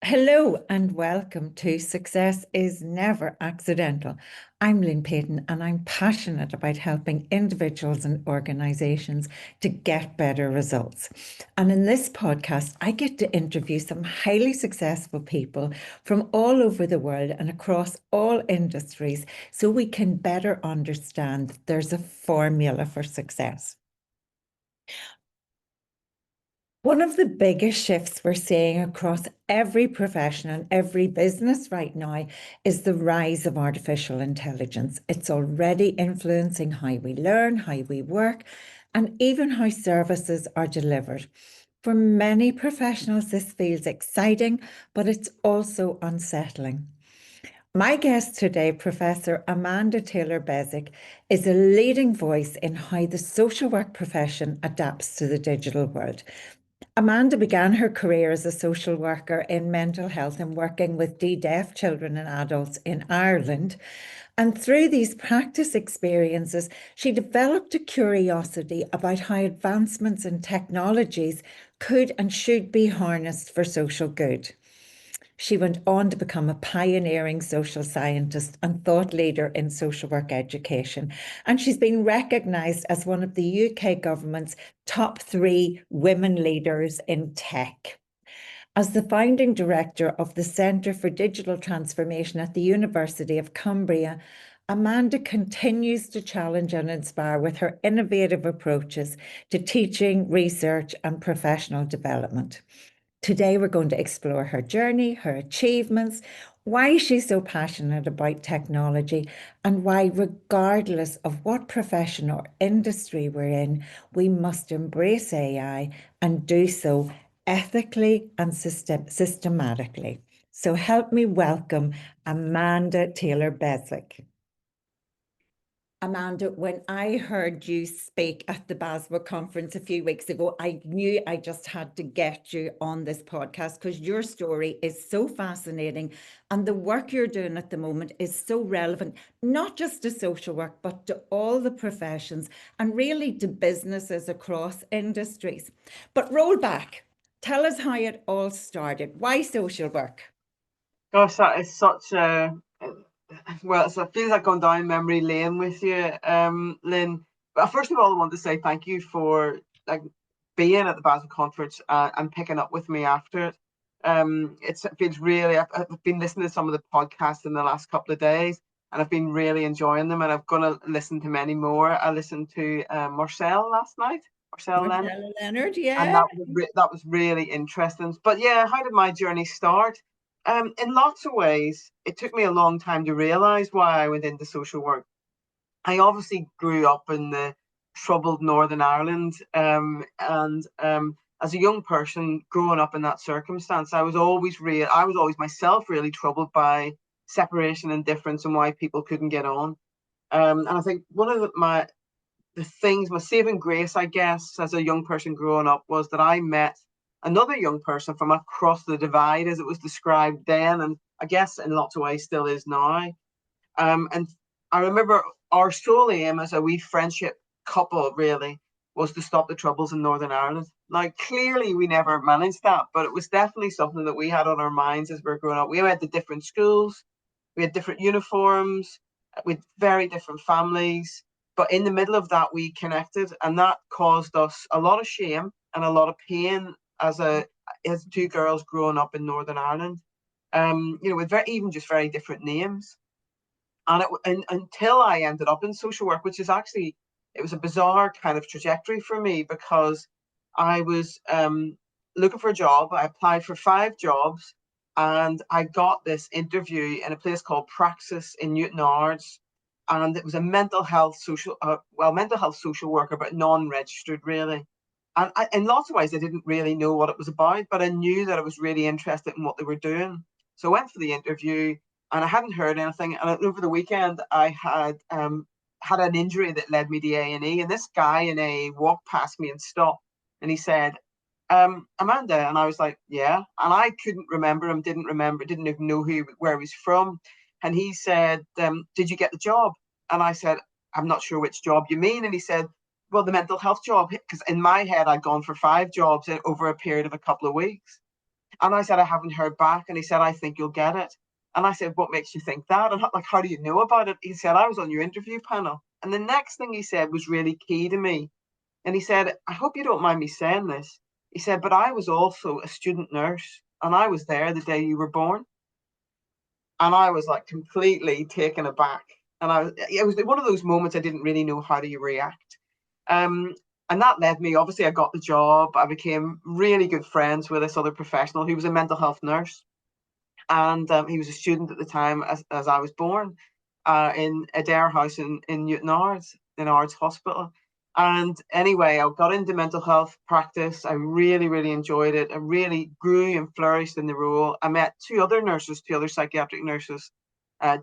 Hello and welcome to Success is Never Accidental. I'm Lynn Payton and I'm passionate about helping individuals and organisations to get better results. And in this podcast, I get to interview some highly successful people from all over the world and across all industries so we can better understand that there's a formula for success. One of the biggest shifts we're seeing across every profession and every business right now is the rise of artificial intelligence. It's already influencing how we learn, how we work, and even how services are delivered. For many professionals, this feels exciting, but it's also unsettling. My guest today, Professor Amanda Taylor-Beswick, is a leading voice in how the social work profession adapts to the digital world. Amanda began her career as a social worker in mental health and working with deaf children and adults in Ireland. And through these practice experiences, she developed a curiosity about how advancements in technologies could and should be harnessed for social good. She went on to become a pioneering social scientist and thought leader in social work education. And she's been recognised as one of the UK government's top 3 women leaders in tech. As the founding director of the Centre for Digital Transformation at the University of Cumbria, Amanda continues to challenge and inspire with her innovative approaches to teaching, research, and professional development. Today, we're going to explore her journey, her achievements, why she's so passionate about technology, and why, regardless of what profession or industry we're in, we must embrace AI and do so ethically and systematically. So, help me welcome Amanda Taylor-Beswick. Amanda, when I heard you speak at the BASWA conference a few weeks ago, I knew I just had to get you on this podcast because your story is so fascinating and the work you're doing at the moment is so relevant, not just to social work, but to all the professions and really to businesses across industries. But roll back, tell us how it all started. Why social work? Gosh, that is such a so it feels like going down memory lane with you, Lynn. But first of all, I want to say thank you for being at the Basel conference and picking up with me after it. It feels really. I've been listening to some of the podcasts in the last couple of days, and I've been really enjoying them. And I'm going to listen to many more. I listened to Marcel last night, Marcel Leonard, Marcella Leonard, and yeah. that was really interesting. But yeah, how did my journey start? In lots of ways, it took me a long time to realize why I went into social work. I obviously grew up in the troubled Northern Ireland, and as a young person growing up in that circumstance, I was always myself really troubled by separation and difference and why people couldn't get on. And I think one of the things, my saving grace, I guess, as a young person growing up, was that I met another young person from across the divide, as it was described then, and I guess in lots of ways still is now. And I remember our sole aim as a wee friendship couple really was to stop the troubles in Northern Ireland. Now, clearly, we never managed that, but it was definitely something that we had on our minds as we were growing up. We went to different schools, we had different uniforms, with very different families. But in the middle of that, we connected, and that caused us a lot of shame and a lot of pain as two girls growing up in Northern Ireland. With even just very different names. And until I ended up in social work, which is actually, it was a bizarre kind of trajectory for me because I was looking for a job. I applied for 5 jobs and I got this interview in a place called Praxis in Newton Ards. And it was a mental health social worker, but non-registered really. And in lots of ways, I didn't really know what it was about, but I knew that I was really interested in what they were doing. So I went for the interview and I hadn't heard anything. And over the weekend, I had an injury that led me to A&E. And this guy in A walked past me and stopped. And he said, Amanda. And I was like, yeah. And I couldn't remember him, didn't even know where he was from. And he said, did you get the job? And I said, I'm not sure which job you mean. And he said, well, the mental health job. Because in my head, I'd gone for 5 jobs over a period of a couple of weeks. And I said, I haven't heard back. And he said, I think you'll get it. And I said, what makes you think that? And like, how do you know about it? He said, I was on your interview panel. And the next thing he said was really key to me. And he said, I hope you don't mind me saying this. He said, but I was also a student nurse and I was there the day you were born. And I was like completely taken aback. And it was one of those moments I didn't really know how to react. Um, and that led me, obviously, I got the job. I became really good friends with this other professional who was a mental health nurse. And he was a student at the time as I was born in Adair House in Newton Ards, in Ards Hospital. And anyway, I got into mental health practice. I really, really enjoyed it. I really grew and flourished in the role. I met two other psychiatric nurses,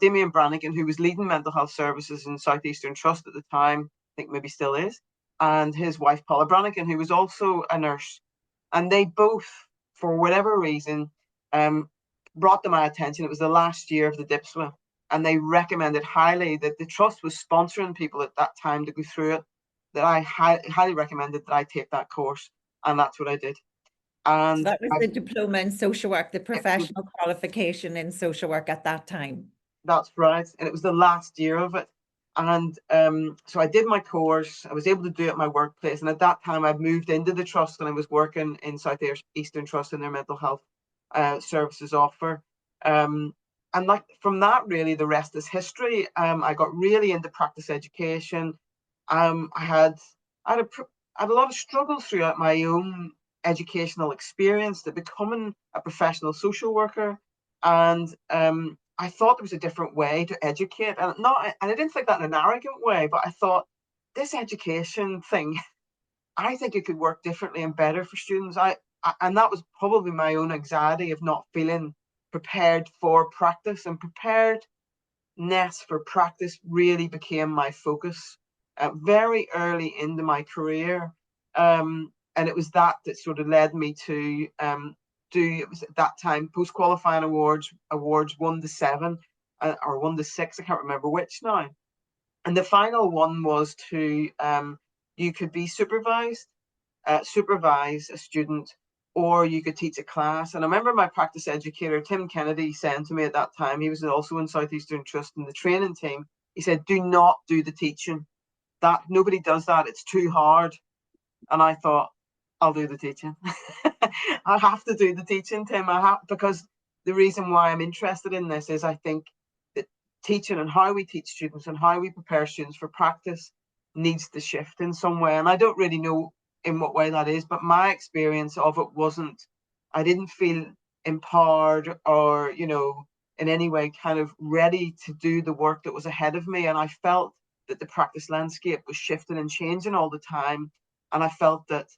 Damien Brannigan, who was leading mental health services in Southeastern Trust at the time, I think maybe still is, and his wife, Paula Brannigan, who was also a nurse. And they both, for whatever reason, um, brought to my attention. It was the last year of the DIPSWA, and they recommended highly that the trust was sponsoring people at that time to go through it. That I highly recommended that I take that course, and that's what I did. So And that was the diploma in social work, the was, professional qualification in social work at that time. that's right, and it was the last year of it. And so I did my course. I was able to do it at my workplace, and at that time I'd moved into the trust, and I was working in South Eastern Trust in their mental health services offer. And like from that, really, the rest is history. I got really into practice education. I had I had I had a lot of struggles throughout my own educational experience to becoming a professional social worker, and I thought there was a different way to educate, and I didn't think that in an arrogant way, but I thought this education thing, I think it could work differently and better for students. And that was probably my own anxiety of not feeling prepared for practice, and preparedness for practice really became my focus very early into my career. And it was that sort of led me to it was at that time post qualifying awards 1 to 7 or 1 to 6, I can't remember which now. And the final one was to you could be supervise a student, or you could teach a class. And I remember my practice educator, Tim Kennedy, saying to me at that time, he was also in Southeastern Trust in the training team, he said, do not do the teaching. That nobody does that. It's too hard. And I thought, I'll do the teaching. I have to do the teaching, Tim. Because the reason why I'm interested in this is I think that teaching and how we teach students and how we prepare students for practice needs to shift in some way. And I don't really know in what way that is, but my experience of it wasn't, I didn't feel empowered or, in any way kind of ready to do the work that was ahead of me. And I felt that the practice landscape was shifting and changing all the time. And I felt that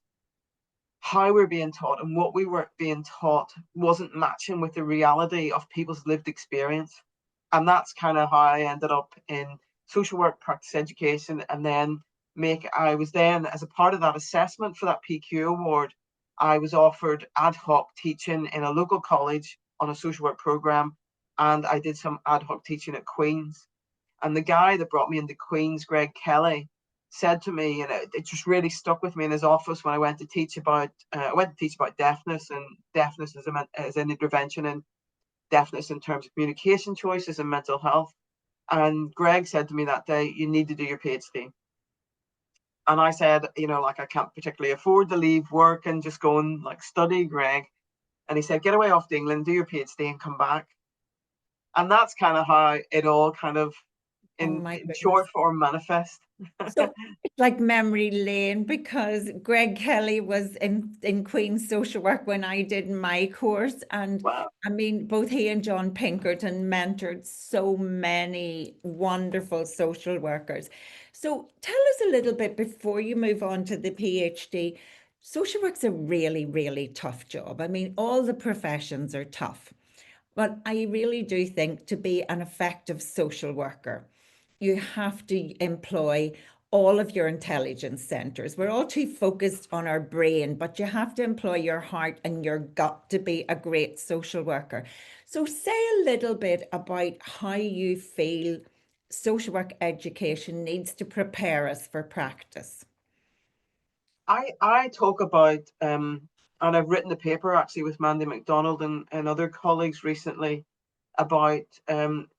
how we're being taught and what we were being taught wasn't matching with the reality of people's lived experience. And that's kind of how I ended up in social work, practice education, and then I was then, as a part of that assessment for that PQ award, I was offered ad hoc teaching in a local college on a social work program, and I did some ad hoc teaching at Queen's. And the guy that brought me into Queen's, Greg Kelly, said to me, and it just really stuck with me in his office when I went to teach about deafness, and deafness as an intervention in deafness in terms of communication choices and mental health. And Greg said to me that day, you need to do your PhD. And I said, like, I can't particularly afford to leave work and just go and like study, Greg. And he said, get away off to England, do your PhD and come back. And that's kind of how it all kind of Oh in my short goodness. form manifest. So it's like memory lane, because Greg Kelly was in Queen's social work when I did my course. And Wow. I mean, both he and John Pinkerton mentored so many wonderful social workers. So tell us a little bit before you move on to the PhD. Social work's a really, really tough job. I mean, all the professions are tough. But I really do think to be an effective social worker, you have to employ all of your intelligence centers. We're all too focused on our brain, but you have to employ your heart and your gut to be a great social worker. So, say a little bit about how you feel social work education needs to prepare us for practice. I talk about and I've written a paper actually with Mandy MacDonald and other colleagues recently about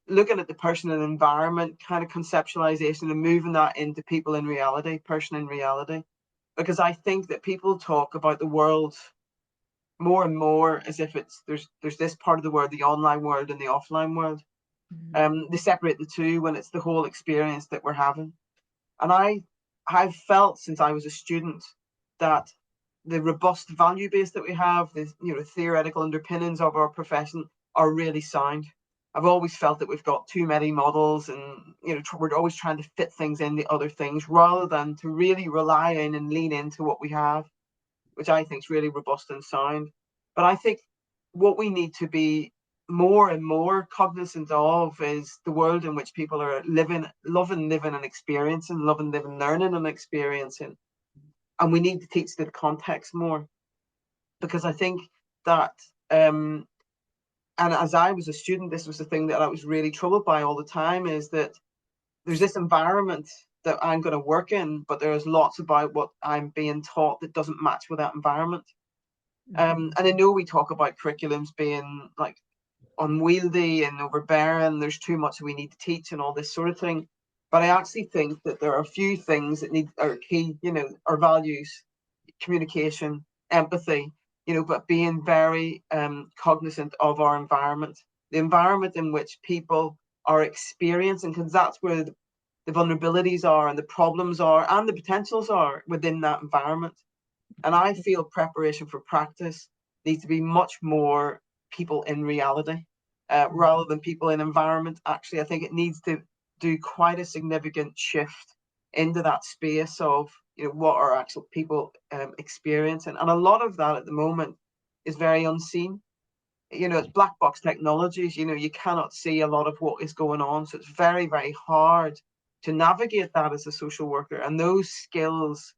looking at the person and environment kind of conceptualization and moving that into people in reality, person in reality. Because I think that people talk about the world more and more as if there's this part of the world, the online world and the offline world. They separate the two when it's the whole experience that we're having. And I've felt since I was a student that the robust value base that we have, the theoretical underpinnings of our profession are really sound. I've always felt that we've got too many models, and we're always trying to fit things in the other things rather than to really rely in and lean into what we have, which I think is really robust and sound. But I think what we need to be more and more cognizant of is the world in which people are living, loving, living, and experiencing, loving, living, learning, and experiencing. And we need to teach the context more, because I think that, and as I was a student, this was the thing that I was really troubled by all the time, is that there's this environment that I'm going to work in, but there's lots about what I'm being taught that doesn't match with that environment. And I know we talk about curriculums being like unwieldy and overbearing, there's too much we need to teach and all this sort of thing. But I actually think that there are a few things that are key, our values, communication, empathy, but being very cognizant of our environment, the environment in which people are experiencing, because that's where the vulnerabilities are and the problems are and the potentials are within that environment. And I feel preparation for practice needs to be much more people in reality rather than people in environment. Actually, I think it needs to do quite a significant shift into that space of what are actual people experiencing. And a lot of that at the moment is very unseen. It's black box technologies. You cannot see a lot of what is going on. So it's very, very hard to navigate that as a social worker. And those skills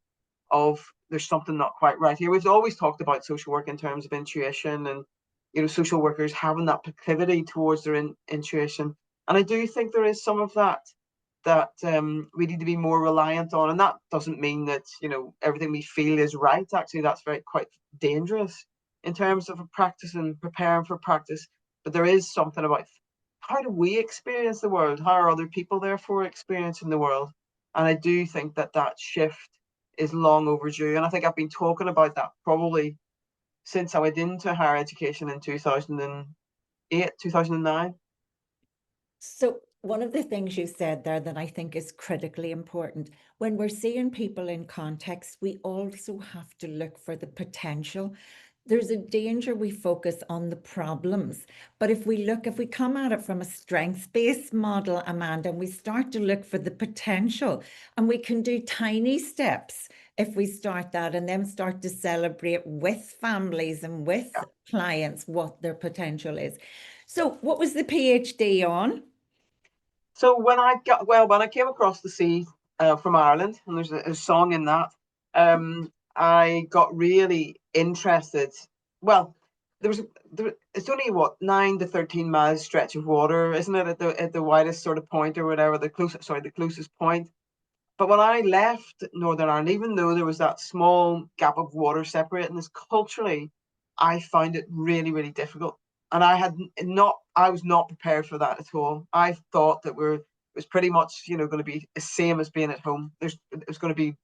of there's something not quite right here. We've always talked about social work in terms of intuition and social workers having that proclivity towards their intuition. And I do think there is some of that we need to be more reliant on. And that doesn't mean that everything we feel is right. Actually, that's quite dangerous in terms of a practice and preparing for practice. But there is something about how do we experience the world? How are other people therefore experiencing the world? And I do think that shift is long overdue. And I think I've been talking about that probably since I went into higher education in 2008, 2009. So, one of the things you said there that I think is critically important, when we're seeing people in context, we also have to look for the potential. There's a danger we focus on the problems, but if we come at it from a strengths-based model, Amanda, and we start to look for the potential, and we can do tiny steps if we start that and then start to celebrate with families and with clients what their potential is. So what was the PhD on? So when I came across the sea from Ireland, and there's a song in that, I got really interested. Well, it's only what 9 to 13 miles stretch of water, isn't it, at the widest sort of point or whatever, the closest point. But when I left Northern Ireland, even though there was that small gap of water separating us culturally, I found it really, really difficult. And I was not prepared for that at all. I thought that it was pretty much, going to be the same as being at home. It was going to be,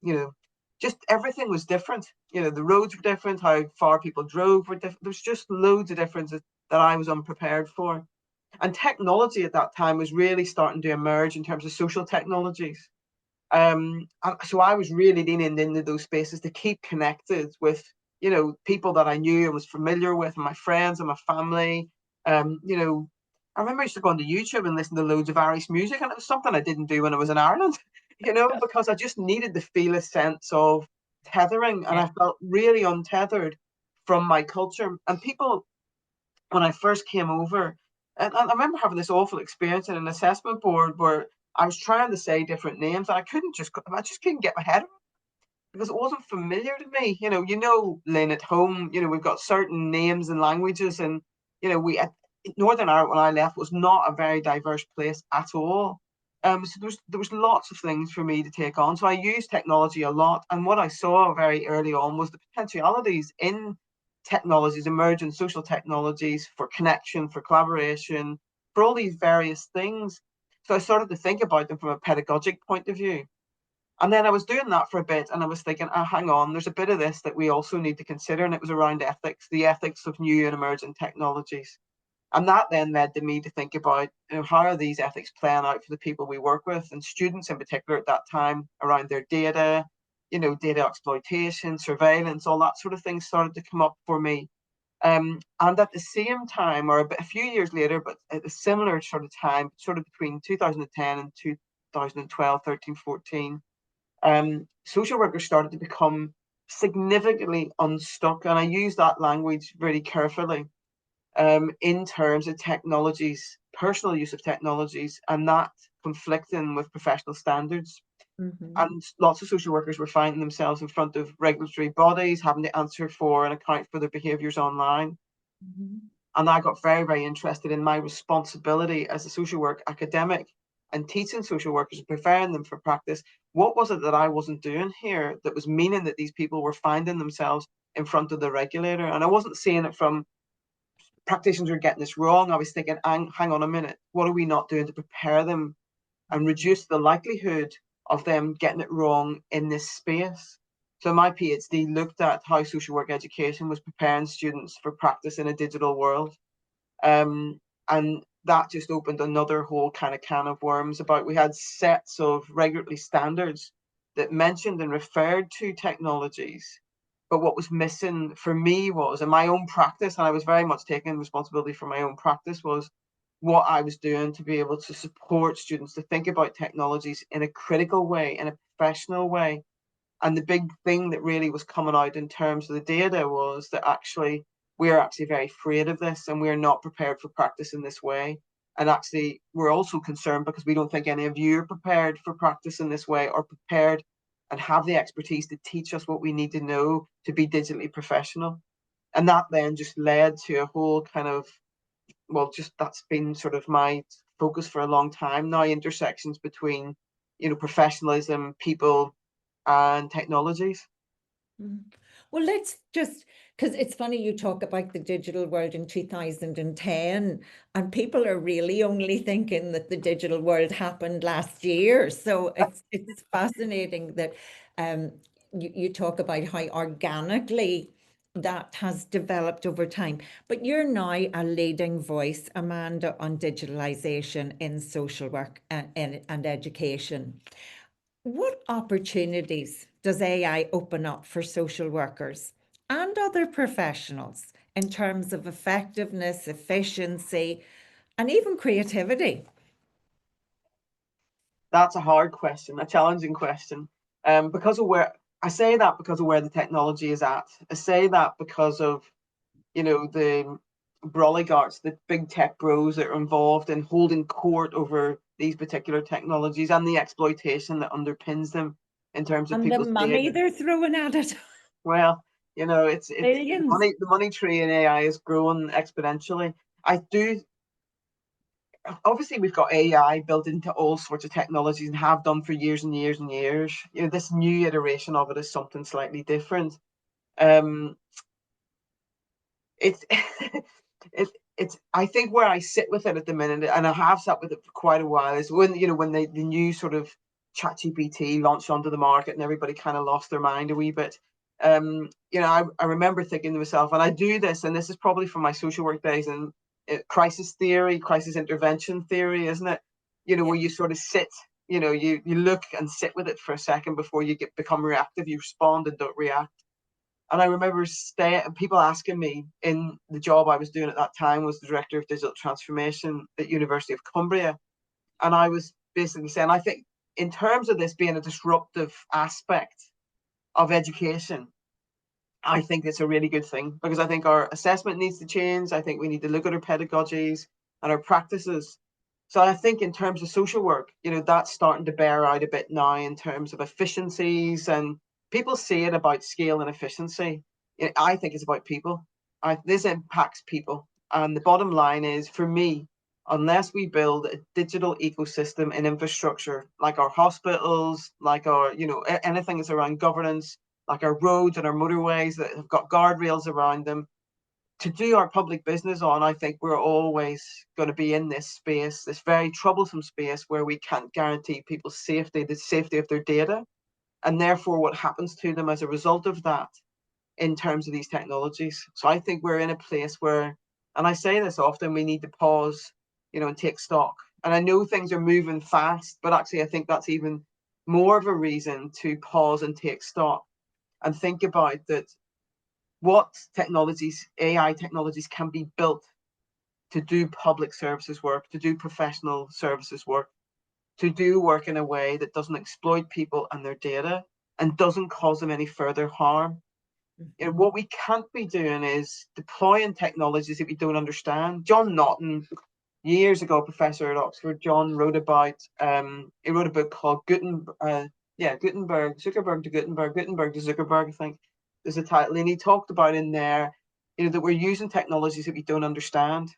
just everything was different. The roads were different, how far people drove were different. There's just loads of differences that I was unprepared for. And technology at that time was really starting to emerge in terms of social technologies. So I was really leaning into those spaces to keep connected with, people that I knew and was familiar with, and my friends and my family. I remember I used to go onto YouTube and listen to loads of Irish music, and it was something I didn't do when I was in Ireland, because I just needed to feel a sense of tethering, and I felt really untethered from my culture. And people, when I first came over, and I remember having this awful experience in an assessment board where I was trying to say different names, and I just couldn't get my head around it because it wasn't familiar to me. Lynn, at home, we've got certain names and languages, and we Northern Ireland when I left was not a very diverse place at all. So there was lots of things for me to take on. So I used technology a lot, and what I saw very early on was the potentialities in technologies, emerging social technologies for connection, for collaboration, for all these various things. So I started to think about them from a pedagogic point of view. And then I was doing that for a bit and I was thinking, hang on, there's a bit of this that we also need to consider. And it was around ethics, the ethics of new and emerging technologies. And that then led to me to think about, how are these ethics playing out for the people we work with, and students in particular at that time, around their data, data exploitation, surveillance, all that sort of thing started to come up for me. And at the same time, or a few years later, but at a similar sort of time, sort of between 2010 and 2012, 13, 14, social workers started to become significantly unstuck. And I use that language really carefully, in terms of technologies, personal use of technologies, and that conflicting with professional standards. Mhm. And lots of social workers were finding themselves in front of regulatory bodies, having to answer for and account for their behaviours online. Mhm. And I got very, very interested in my responsibility as a social work academic and teaching social workers and preparing them for practice. What was it that I wasn't doing here that was meaning that these people were finding themselves in front of the regulator? And I wasn't seeing it from practitioners are getting this wrong. I was thinking, hang on a minute, what are we not doing to prepare them and reduce the likelihood of them getting it wrong in this space? So my PhD looked at how social work education was preparing students for practice in a digital world. And that just opened another whole kind of can of worms. About we had sets of regulatory standards that mentioned and referred to technologies, but what was missing for me was in my own practice, and I was very much taking responsibility for my own practice, was what I was doing to be able to support students to think about technologies in a critical way, in a professional way. And the big thing that really was coming out in terms of the data was that actually we're actually very afraid of this and we're not prepared for practice in this way. And actually, we're also concerned because we don't think any of you are prepared for practice in this way, or prepared and have the expertise to teach us what we need to know to be digitally professional. And that then just led to a whole kind of, well, just that's been sort of my focus for a long time now, intersections between, professionalism, people, and technologies. Mm. Well, let's just, because it's funny you talk about the digital world in 2010, and people are really only thinking that the digital world happened last year. So it's fascinating that you talk about how organically that has developed over time. But you're now a leading voice, Amanda, on digitalization in social work and education. What opportunities does AI open up for social workers and other professionals in terms of effectiveness, efficiency, and even creativity? That's a hard question, a challenging question. Because of where I say that because of where the technology is at. I say that because of, the broligarts, the big tech bros that are involved in holding court over these particular technologies and the exploitation that underpins them in terms of And the people's money data. they're throwing at it. Well, it's Billions. the money tree in AI is growing exponentially. I do Obviously we've got AI built into all sorts of technologies and have done for years and years and years. This new iteration of it is something slightly different. Um, it's it's I think where I sit with it at the minute, and I have sat with it for quite a while, is when the new sort of ChatGPT launched onto the market and everybody kind of lost their mind a wee bit. I remember thinking to myself, and I do this, and this is probably from my social work days and crisis theory, crisis intervention theory, isn't it? Yeah. Where you sort of sit, you look and sit with it for a second before you become reactive. You respond and don't react. And I remember people asking me, in the job I was doing at that time was the director of digital transformation at University of Cumbria. And I was basically saying, I think in terms of this being a disruptive aspect of education, I think it's a really good thing, because I think our assessment needs to change. I think we need to look at our pedagogies and our practices. So I think in terms of social work, that's starting to bear out a bit now in terms of efficiencies, and people see it about scale and efficiency. I think it's about people. This impacts people. And the bottom line is, for me, unless we build a digital ecosystem and infrastructure, like our hospitals, like our, anything that's around governance, like our roads and our motorways that have got guardrails around them, to do our public business on, I think we're always going to be in this space, this very troublesome space where we can't guarantee people's safety, the safety of their data, and therefore what happens to them as a result of that in terms of these technologies. So I think we're in a place where, and I say this often, we need to pause, and take stock. And I know things are moving fast, but actually I think that's even more of a reason to pause and take stock and think about that what technologies, AI technologies, can be built to do public services work, to do professional services work, to do work in a way that doesn't exploit people and their data and doesn't cause them any further harm. What we can't be doing is deploying technologies that we don't understand. John Naughton, years ago, professor at Oxford, John wrote about, he wrote a book called Gutenberg, Zuckerberg to Gutenberg, Gutenberg to Zuckerberg, I think is the title. And he talked about in there, that we're using technologies that we don't understand.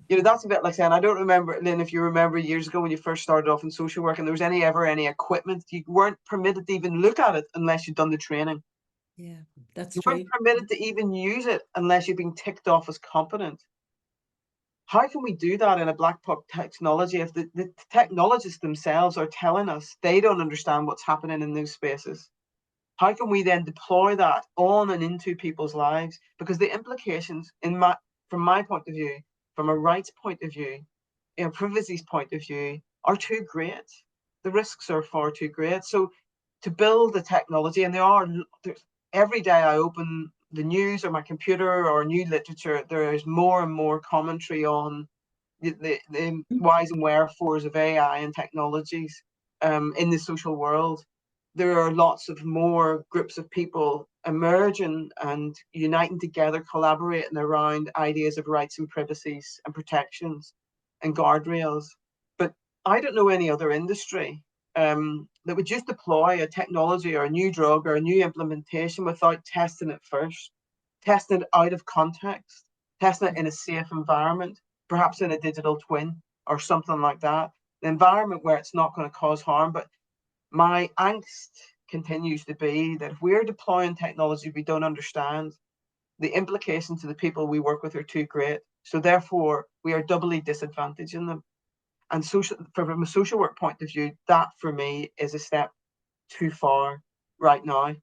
That's a bit like saying, I don't remember, Lynn, if you remember years ago when you first started off in social work and there was ever any equipment, you weren't permitted to even look at it unless you'd done the training. Yeah, that's You true. weren't permitted to even use it unless you've been ticked off as competent. How can we do that in a black box technology if the technologists themselves are telling us they don't understand what's happening in those spaces? How can we then deploy that on and into people's lives? Because the implications, from my point of view, from a rights point of view, privacy's point of view, are too great. The risks are far too great. So to build the technology, and every day I open the news or my computer or new literature, there is more and more commentary on the whys and wherefores of AI and technologies in the social world. There are lots of more groups of people emerging and uniting together, collaborating around ideas of rights and privacies and protections and guardrails. But I don't know any other industry that would just deploy a technology or a new drug or a new implementation without testing it first, testing it out of context, testing it in a safe environment, perhaps in a digital twin or something like that. The environment where it's not going to cause harm. But my angst continues to be that if we're deploying technology we don't understand, the implications to the people we work with are too great. So therefore, we are doubly disadvantaging them. And from a social work point of view, that for me is a step too far right now.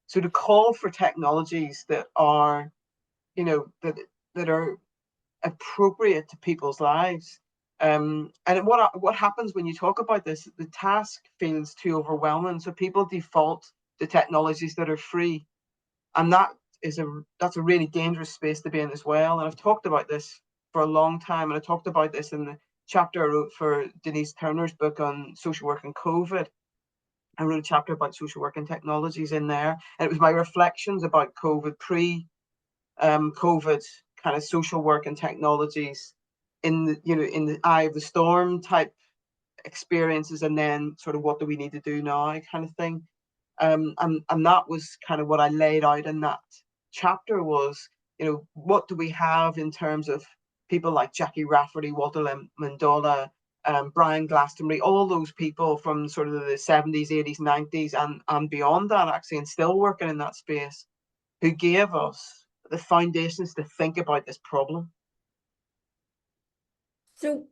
So to call for technologies that are, that are appropriate to people's lives. And what happens when you talk about this, the task feels too overwhelming. So people default to technologies that are free. And that's a really dangerous space to be in as well. And I've talked about this for a long time. And I talked about this in the chapter I wrote for Denise Turner's book on social work and COVID. I wrote a chapter about social work and technologies in there. And it was my reflections about COVID, COVID kind of social work and technologies in the eye of the storm type experiences, and then sort of what do we need to do now kind of thing. And that was kind of what I laid out in that chapter was, what do we have in terms of people like Jackie Rafferty, Walter Mandola, Brian Glastonbury, all those people from sort of the 70s, 80s, 90s, and beyond that, actually, and still working in that space, who gave us the foundations to think about this problem. So,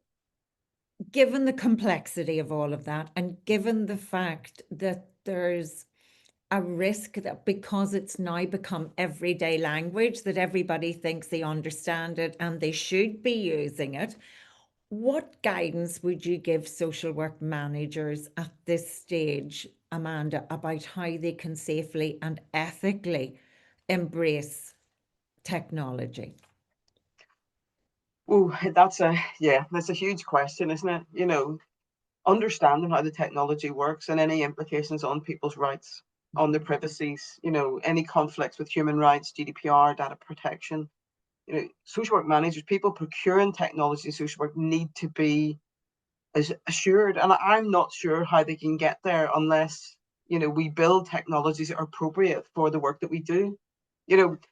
given the complexity of all of that, and given the fact that there's a risk that because it's now become everyday language, that everybody thinks they understand it and they should be using it, what guidance would you give social work managers at this stage, Amanda, about how they can safely and ethically embrace technology? Oh, that's a huge question, isn't it? Understanding how the technology works and any implications on people's rights, on their privacies, any conflicts with human rights, GDPR, data protection. Social work managers, people procuring technology in social work need to be assured. And I'm not sure how they can get there unless, we build technologies that are appropriate for the work that we do.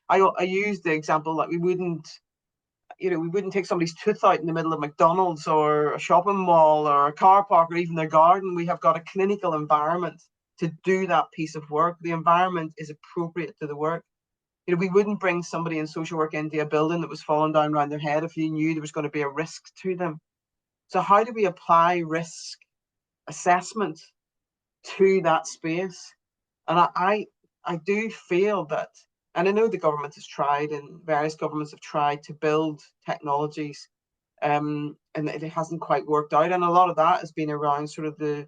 I use the example like we wouldn't take somebody's tooth out in the middle of McDonald's or a shopping mall or a car park or even their garden. We have got a clinical environment to do that piece of work. The environment is appropriate to the work. We wouldn't bring somebody in social work into a building that was falling down around their head if you knew there was going to be a risk to them. So how do we apply risk assessment to that space? And I do feel that, and I know the government has tried, and various governments have tried to build technologies, and it hasn't quite worked out. And a lot of that has been around sort of the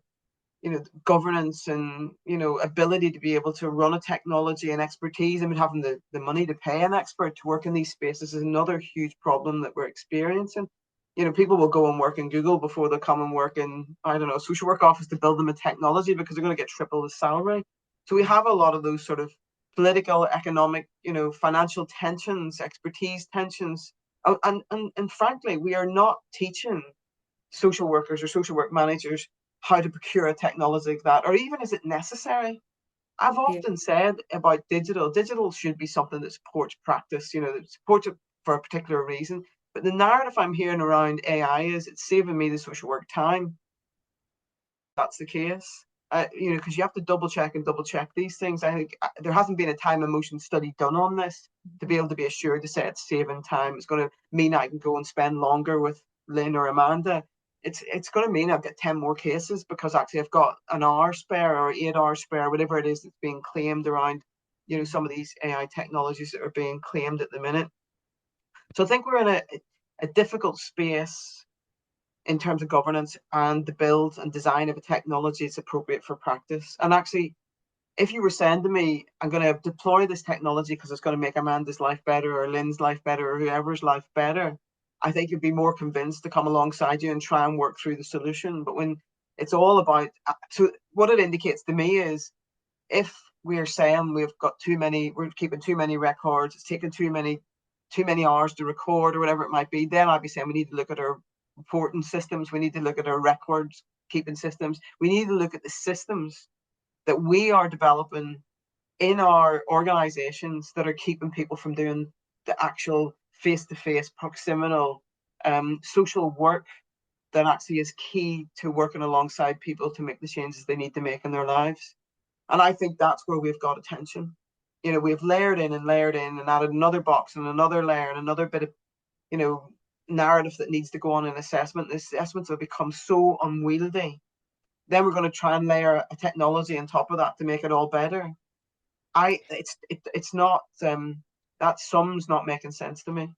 governance and ability to be able to run a technology and expertise. I mean, having the money to pay an expert to work in these spaces is another huge problem that we're experiencing. People will go and work in Google before they come and work in, I don't know, a social work office to build them a technology, because they're going to get triple the salary. So we have a lot of those sort of political, economic, financial tensions, expertise tensions. And frankly, we are not teaching social workers or social work managers how to procure a technology like that, or even is it necessary? I've Yeah. often said about digital should be something that supports practice, that supports it for a particular reason. But the narrative I'm hearing around AI is it's saving me the social work time. That's the case. Because you have to double check and double check these things. I think there hasn't been a time and motion study done on this to be able to be assured to say it's saving time. It's going to mean I can go and spend longer with Lynn or Amanda. It's going to mean I've got 10 more cases because actually I've got an hour spare or 8 hours spare, whatever it is that's being claimed around, some of these AI technologies that are being claimed at the minute. So I think we're in a difficult space in terms of governance and the build and design of a technology that's appropriate for practice. And actually, if you were saying to me, I'm going to deploy this technology because it's going to make Amanda's life better or Lynn's life better or whoever's life better, I think you'd be more convinced to come alongside you and try and work through the solution. But when it's all about, so what it indicates to me is if we're saying we're keeping too many records, it's taking too many hours to record or whatever it might be, then I'd be saying we need to look at our reporting systems, we need to look at our records keeping systems, we need to look at the systems that we are developing in our organizations that are keeping people from doing the actual face-to-face proximal social work that actually is key to working alongside people to make the changes they need to make in their lives. And I think that's where we've got attention. We've layered in and layered in and added another box and another layer and another bit of, narrative that needs to go on in assessment. The assessments have become so unwieldy. Then we're going to try and layer a technology on top of that to make it all better. It's not that sum's not making sense to me.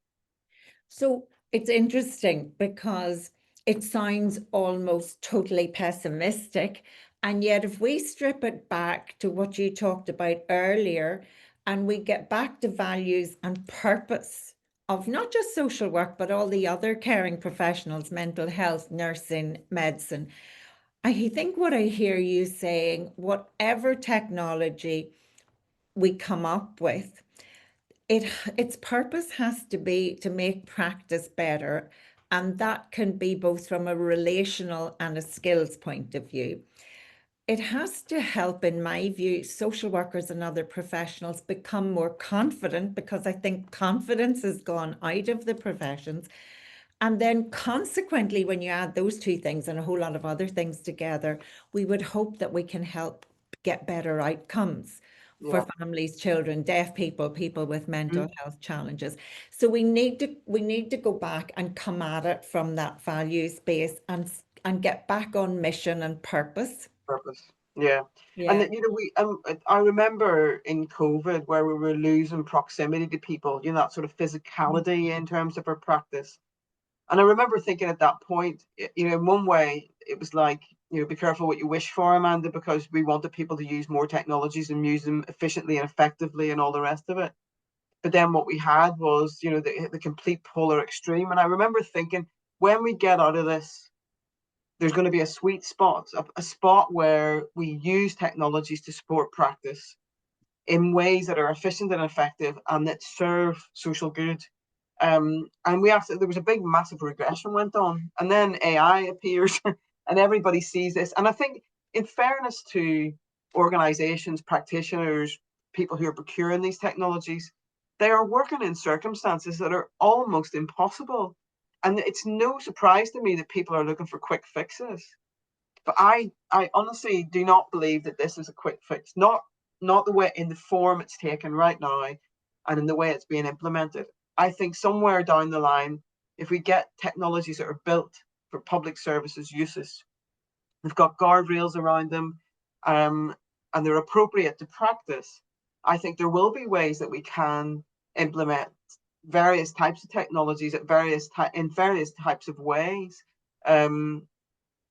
So it's interesting because it sounds almost totally pessimistic. And yet, if we strip it back to what you talked about earlier, and we get back to values and purpose of not just social work, but all the other caring professionals, mental health, nursing, medicine, I think what I hear you saying, whatever technology we come up with, it its purpose has to be to make practice better, and that can be both from a relational and a skills point of view. It has to help, in my view, social workers and other professionals become more confident, because I think confidence has gone out of the professions. And then consequently, when you add those two things and a whole lot of other things together, we would hope that we can help get better outcomes for Yeah. families, children, deaf people, people with mental Mm. health challenges. So we need to go back and come at it from that value space and get back on mission and purpose. Purpose. Yeah. And Yeah. we I remember in COVID where we were losing proximity to people, that sort of physicality in terms of our practice. And I remember thinking at that point, in one way, it was like, be careful what you wish for, Amanda, because we wanted people to use more technologies and use them efficiently and effectively and all the rest of it. But then what we had was, the complete polar extreme. And I remember thinking, when we get out of this, there's going to be a sweet spot, a spot where we use technologies to support practice in ways that are efficient and effective and that serve social good. And there was a big, massive regression went on, and then AI appears, and everybody sees this. And I think, in fairness to organizations, practitioners, people who are procuring these technologies, they are working in circumstances that are almost impossible. And it's no surprise to me that people are looking for quick fixes. But I honestly do not believe that this is a quick fix. Not the way in the form it's taken right now. and in the way it's being implemented. I think somewhere down the line, if we get technologies that are built for public services uses, they've got guardrails around them, and they're appropriate to practice, I think there will be ways that we can implement various types of technologies at in various types of ways.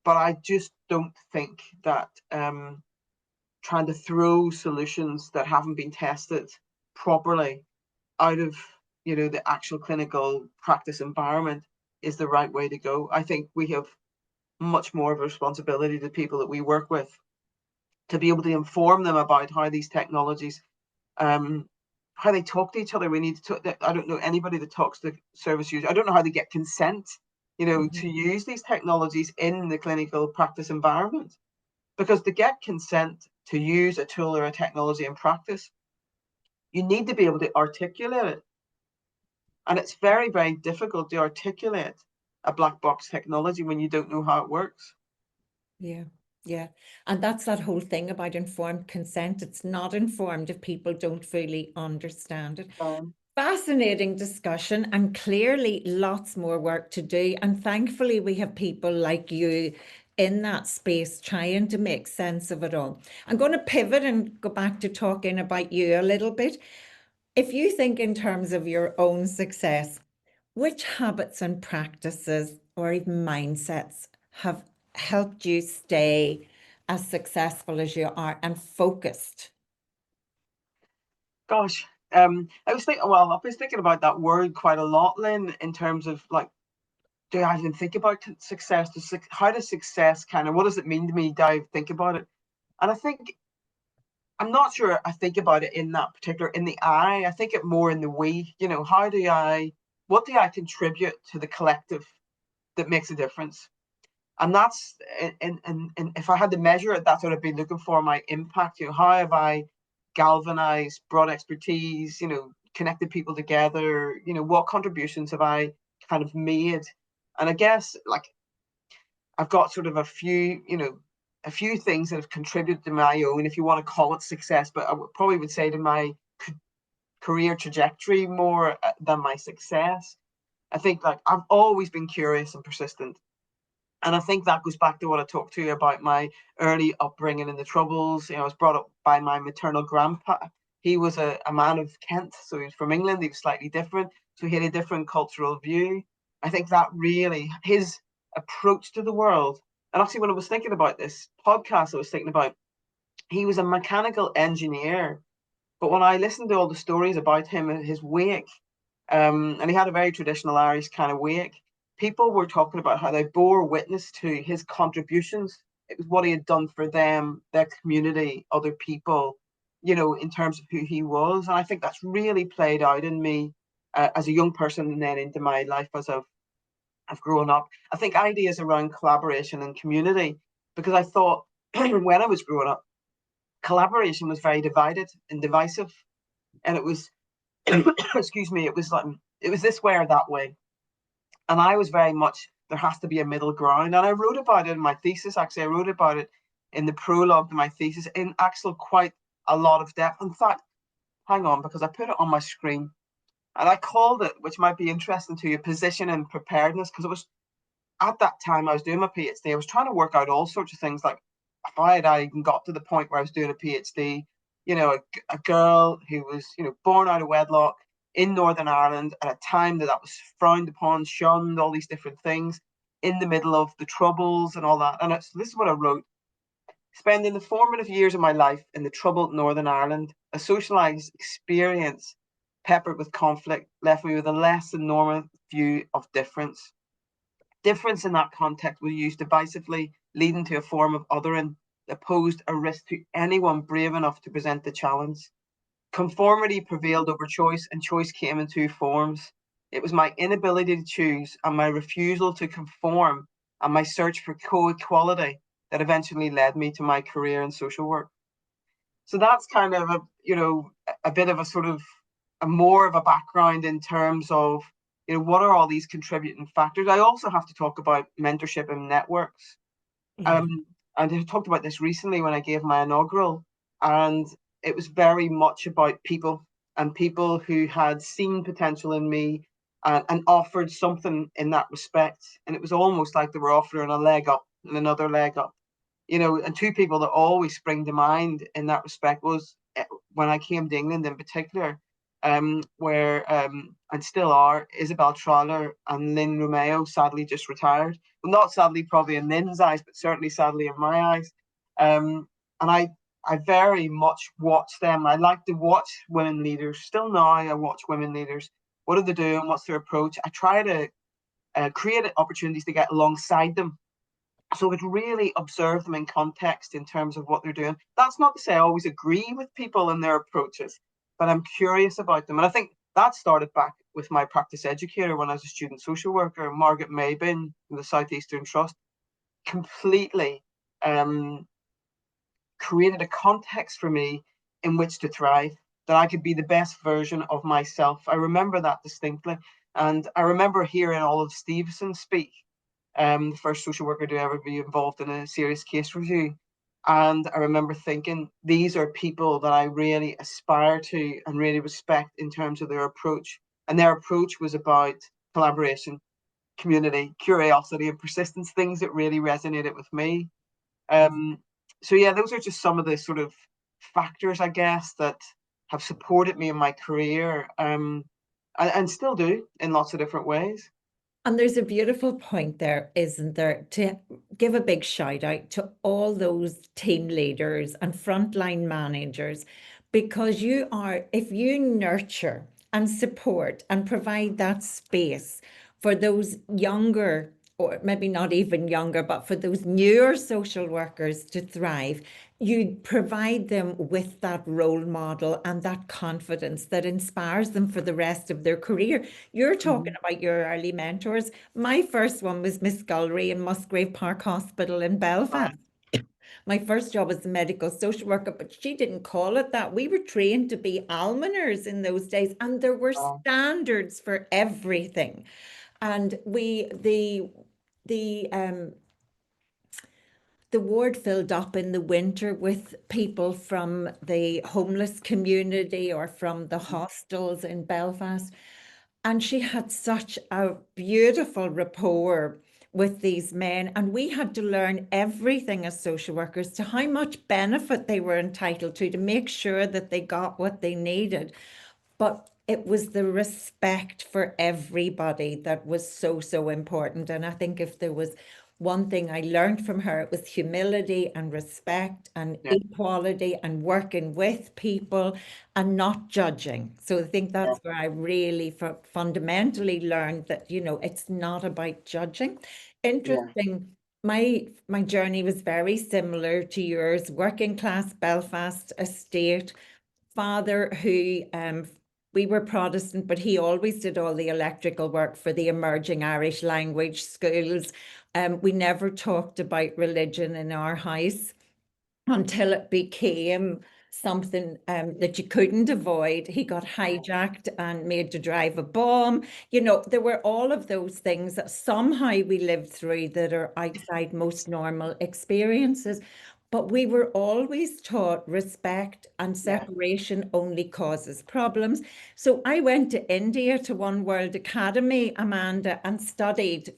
But I just don't think that trying to throw solutions that haven't been tested properly out of the actual clinical practice environment is the right way to go. I think we have much more of a responsibility to people that we work with to be able to inform them about how these technologies, how they talk to each other. We need to talk. I don't know anybody that talks to service users. I don't know how they get consent, to use these technologies in the clinical practice environment, because to get consent to use a tool or a technology in practice, you need to be able to articulate it. And it's very, very difficult to articulate a black box technology when you don't know how it works. Yeah, yeah. And that's that whole thing about informed consent. It's not informed if people don't fully understand it. Fascinating discussion, and clearly lots more work to do. And thankfully, we have people like you in that space trying to make sense of it all. I'm going to pivot and go back to talking about you a little bit. If you think in terms of your own success, which habits and practices or even mindsets have helped you stay as successful as you are and focused? Gosh, I was thinking. Well, I've been thinking about that word quite a lot, Lynn, in terms of like, do I even think about success? How does success what does it mean to me? Do I think about it? And I think I'm not sure I think about it in that particular, in the I think it more in the we. What do I contribute to the collective that makes a difference? And that's, and if I had to measure it, that's what I'd be looking for, my impact. How have I galvanized, brought expertise, connected people together? What contributions have I kind of made? And I guess, like, I've got sort of a few things that have contributed to my own, if you want to call it success, but I probably would say to my career trajectory more than my success. I think, like, I've always been curious and persistent. And I think that goes back to what I talked to you about my early upbringing in the Troubles. I was brought up by my maternal grandpa. He was a man of Kent, so he was from England. He was slightly different, so he had a different cultural view. I think that really, his approach to the world, and actually when I was thinking about this podcast, I was thinking about, he was a mechanical engineer. But when I listened to all the stories about him and his wake, and he had a very traditional Irish kind of wake, people were talking about how they bore witness to his contributions. It was what he had done for them, their community, other people, in terms of who he was. And I think that's really played out in me as a young person, and then into my life as I've grown up. I think ideas around collaboration and community, because I thought when I was growing up, collaboration was very divided and divisive. And it was, excuse me, it was like, it was this way or that way. And I was very much, there has to be a middle ground. And I wrote about it in my thesis. Actually, I wrote about it in the prologue to my thesis in actual quite a lot of depth. In fact, hang on, because I put it on my screen and I called it, which might be interesting to you, position and preparedness, because it was at that time I was doing my PhD. I was trying to work out all sorts of things, like how had I even got to the point where I was doing a PhD? A girl who was, born out of wedlock in Northern Ireland at a time that was frowned upon, shunned, all these different things, in the middle of the Troubles and all that. And this is what I wrote. Spending the formative years of my life in the troubled Northern Ireland, a socialized experience peppered with conflict left me with a less than normal view of difference. Difference in that context was used divisively, leading to a form of othering that posed a risk to anyone brave enough to present the challenge. Conformity prevailed over choice, and choice came in two forms. It was my inability to choose and my refusal to conform and my search for co-equality that eventually led me to my career in social work. So that's kind of a bit of a sort of a more of a background in terms of what are all these contributing factors. I also have to talk about mentorship and networks. Yeah. And I talked about this recently when I gave my inaugural, and it was very much about people. and people who had seen potential in me, and offered something in that respect. And it was almost like they were offering a leg up and another leg up, and two people that always spring to mind in that respect was, when I came to England in particular, where and still are, Isabel Troller and Lynn Romeo, sadly just retired. Well, not sadly probably in Lynn's eyes, but certainly sadly in my eyes. And I very much watch them. I like to watch women leaders. Still now, I watch women leaders. What are they doing? What's their approach? I try to create opportunities to get alongside them, so I could really observe them in context in terms of what they're doing. That's not to say I always agree with people and their approaches, but I'm curious about them. And I think that started back with my practice educator when I was a student social worker, Margaret Maybin from the Southeastern Trust, completely um, created a context for me in which to thrive, that I could be the best version of myself. I remember that distinctly. And I remember hearing Olive Stevenson speak, the first social worker to ever be involved in a serious case review. And I remember thinking, these are people that I really aspire to and really respect in terms of their approach. And their approach was about collaboration, community, curiosity, and persistence, things that really resonated with me. Um, so yeah, those are just some of the sort of factors, I guess, that have supported me in my career, and still do in lots of different ways. And there's a beautiful point there, isn't there, to give a big shout out to all those team leaders and frontline managers, because if you nurture and support and provide that space for those younger, or maybe not even younger, but for those newer social workers to thrive, you provide them with that role model and that confidence that inspires them for the rest of their career. You're talking Mhm. about your early mentors. My first one was Miss Gullery in Musgrave Park Hospital in Belfast. Right. My first job was a medical social worker, but she didn't call it that. We were trained to be almoners in those days, and there were Oh, standards for everything. And the ward filled up in the winter with people from the homeless community or from the mhm. hostels in Belfast. And she had such a beautiful rapport with these men. And we had to learn everything as social workers to how much benefit they were entitled to make sure that they got what they needed. But it was the respect for everybody that was so, so important. And I think if there was one thing I learned from her, it was humility and respect and Yeah, equality and working with people and not judging. So I think yeah, that's where I really fundamentally learned that, it's not about judging. yeah. Interesting. My journey was very similar to yours, working class Belfast estate, father who we were Protestant, but he always did all the electrical work for the emerging Irish language schools. We never talked about religion in our house until it became something that you couldn't avoid. He got hijacked and made to drive a bomb. There were all of those things that somehow we lived through that are outside most normal experiences. But we were always taught respect and Yeah. separation only causes problems. So I went to India to One World Academy, Amanda, and studied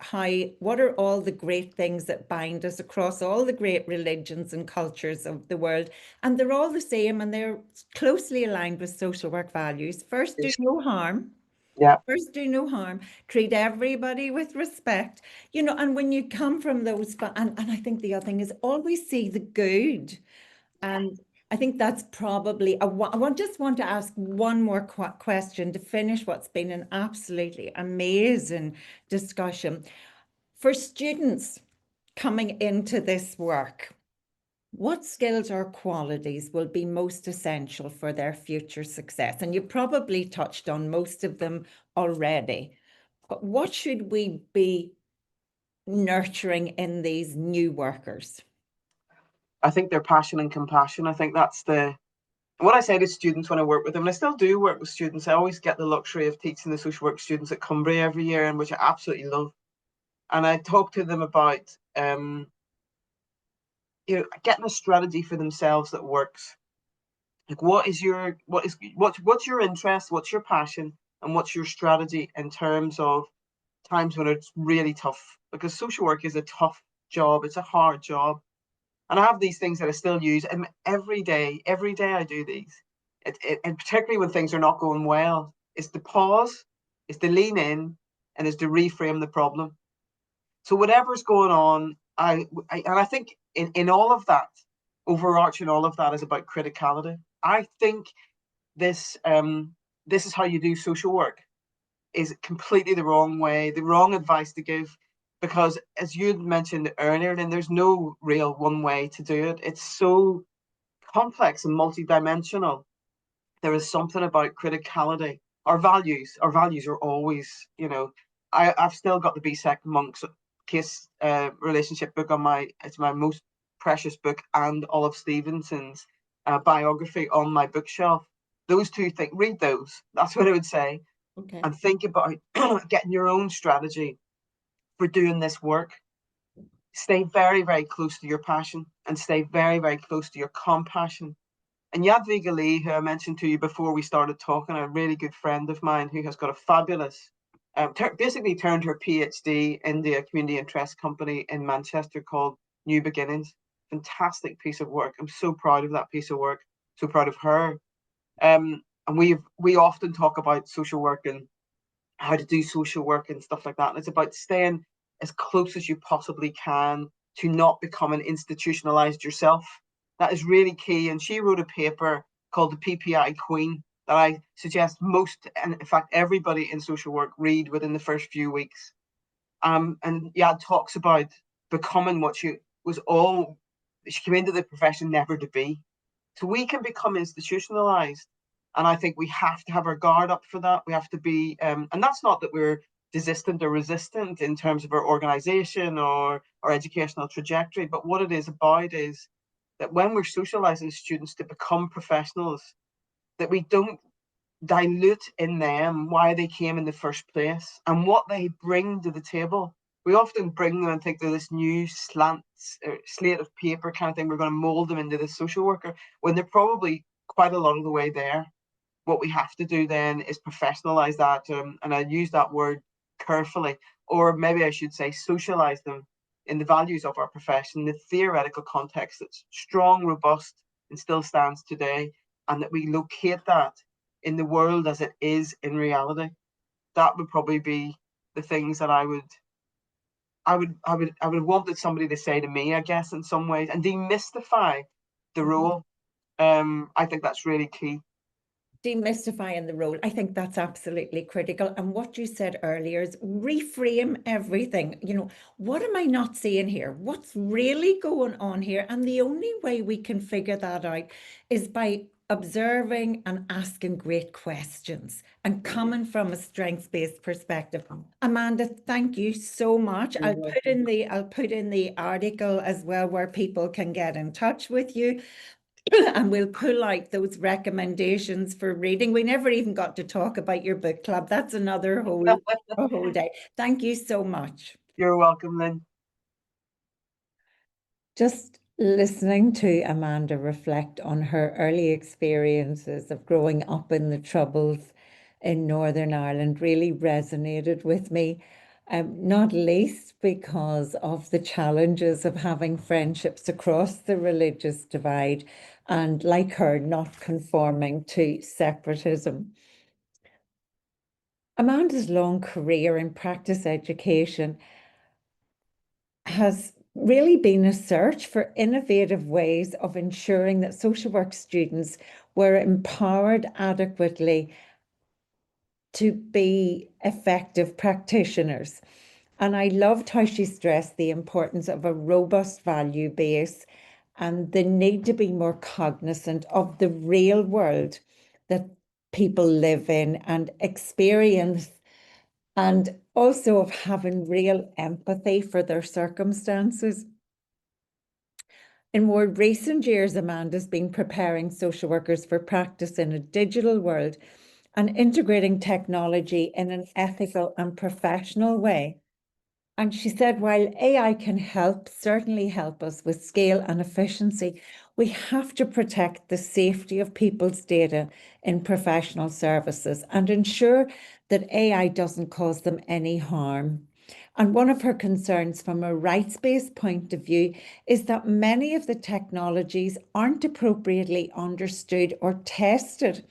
what are all the great things that bind us across all the great religions and cultures of the world. And they're all the same and they're closely aligned with social work values. First, do Yes. no harm. Yeah. First, do no harm, treat everybody with respect, and when you come from those, and I think the other thing is always see the good. And I think that's probably, just want to ask one more question to finish what's been an absolutely amazing discussion. For students coming into this work, what skills or qualities will be most essential for their future success? And you probably touched on most of them already, but what should we be nurturing in these new workers? I think their passion and compassion. I think that's what I say to students when I work with them. And I still do work with students. I always get the luxury of teaching the social work students at Cumbria every year, and which I absolutely love. And I talk to them about getting a strategy for themselves that works. Like, what's your interest, what's your passion, and what's your strategy in terms of times when it's really tough? Because social work is a tough job, it's a hard job. And I have these things that I still use, and every day I do these. And particularly when things are not going well, is to pause, is to lean in, and is to reframe the problem. So whatever's going on, and I think in all of that, overarching all of that is about criticality. I think this this is how you do social work is completely the wrong way, the wrong advice to give, because as you mentioned earlier, then there's no real one way to do it. It's so complex and multidimensional. There is something about criticality. Our values are always, I've still got the BSEC monks case relationship book on it's my most precious book, and Olive Stevenson's biography on my bookshelf. Those two things, read those. That's what I would say. Okay. And think about getting your own strategy for doing this work. Stay very, very close to your passion and stay very, very close to your compassion. And Yadviga Lee, who I mentioned to you before we started talking, a really good friend of mine who has got a fabulous, basically turned her PhD into a community interest company in Manchester called New Beginnings. Fantastic piece of work. I'm so proud of that piece of work. So proud of her. And we often talk about social work and how to do social work and stuff like that. And it's about staying as close as you possibly can to not becoming institutionalized yourself. That is really key. And she wrote a paper called The PPI Queen that I suggest most, and in fact, everybody in social work read within the first few weeks. And yeah, talks about becoming what she was all, she came into the profession never to be. So we can become institutionalized. And I think we have to have our guard up for that. We have to be, and that's not that we're desistant or resistant in terms of our organization or our educational trajectory, but what it is about is that when we're socializing students to become professionals, that we don't dilute in them why they came in the first place and what they bring to the table. We often bring them and think they're this new slate of paper kind of thing. We're going to mold them into this social worker when they're probably quite a lot of the way there. What we have to do then is professionalize that, and I use that word carefully, or maybe I should say socialize them in the values of our profession, the theoretical context that's strong, robust, and still stands today, and that we locate that in the world as it is in reality. That would probably be the things that I would wanted somebody to say to me, I guess, in some ways, and demystify the role. I think that's really key. Demystifying the role. I think that's absolutely critical. And what you said earlier is reframe everything. What am I not seeing here? What's really going on here? And the only way we can figure that out is by observing and asking great questions and coming from a strengths-based perspective. Amanda, thank you so much. I'll put in the article as well where people can get in touch with you. And we'll pull out those recommendations for reading. We never even got to talk about your book club. That's another whole day. Thank you so much. You're welcome, Lynn. Just listening to Amanda reflect on her early experiences of growing up in the Troubles in Northern Ireland really resonated with me. Not least because of the challenges of having friendships across the religious divide and, like her, not conforming to separatism. Amanda's long career in practice education has really been a search for innovative ways of ensuring that social work students were empowered adequately to be effective practitioners. And I loved how she stressed the importance of a robust value base and the need to be more cognizant of the real world that people live in and experience, and also of having real empathy for their circumstances. In more recent years, Amanda's been preparing social workers for practice in a digital world and integrating technology in an ethical and professional way. And she said, while AI can help, certainly help us with scale and efficiency, we have to protect the safety of people's data in professional services and ensure that AI doesn't cause them any harm. And one of her concerns from a rights-based point of view is that many of the technologies aren't appropriately understood or tested.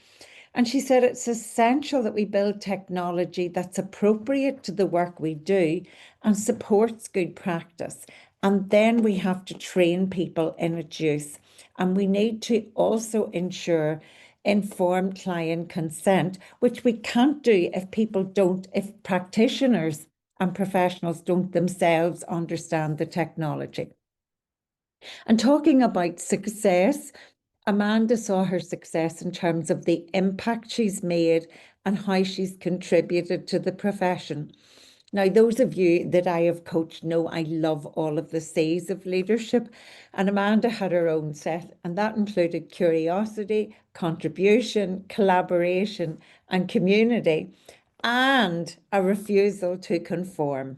And she said it's essential that we build technology that's appropriate to the work we do and supports good practice. And then we have to train people in its use. And we need to also ensure informed client consent, which we can't do if practitioners and professionals don't themselves understand the technology. And talking about success, Amanda saw her success in terms of the impact she's made and how she's contributed to the profession. Now, those of you that I have coached know I love all of the C's of leadership, and Amanda had her own set, and that included curiosity, contribution, collaboration, and community, and a refusal to conform.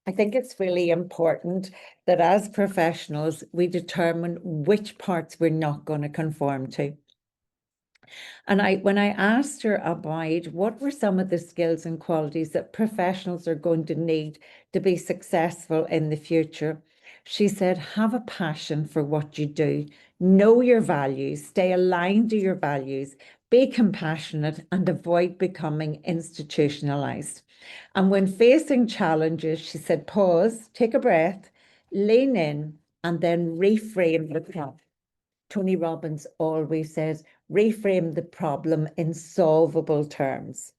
I think it's really important that as professionals, we determine which parts we're not going to conform to. And when I asked her about what were some of the skills and qualities that professionals are going to need to be successful in the future, she said, have a passion for what you do, know your values, stay aligned to your values, be compassionate, and avoid becoming institutionalized. And when facing challenges, she said, pause, take a breath, lean in, and then reframe the problem. Tony Robbins always says, reframe the problem in solvable terms.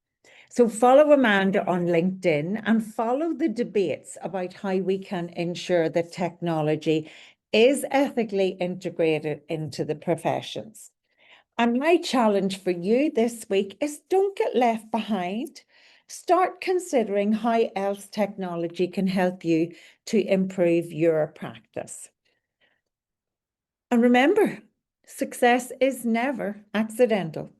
So follow Amanda on LinkedIn and follow the debates about how we can ensure that technology is ethically integrated into the professions. And my challenge for you this week is don't get left behind. Start considering how else technology can help you to improve your practice. And remember, success is never accidental.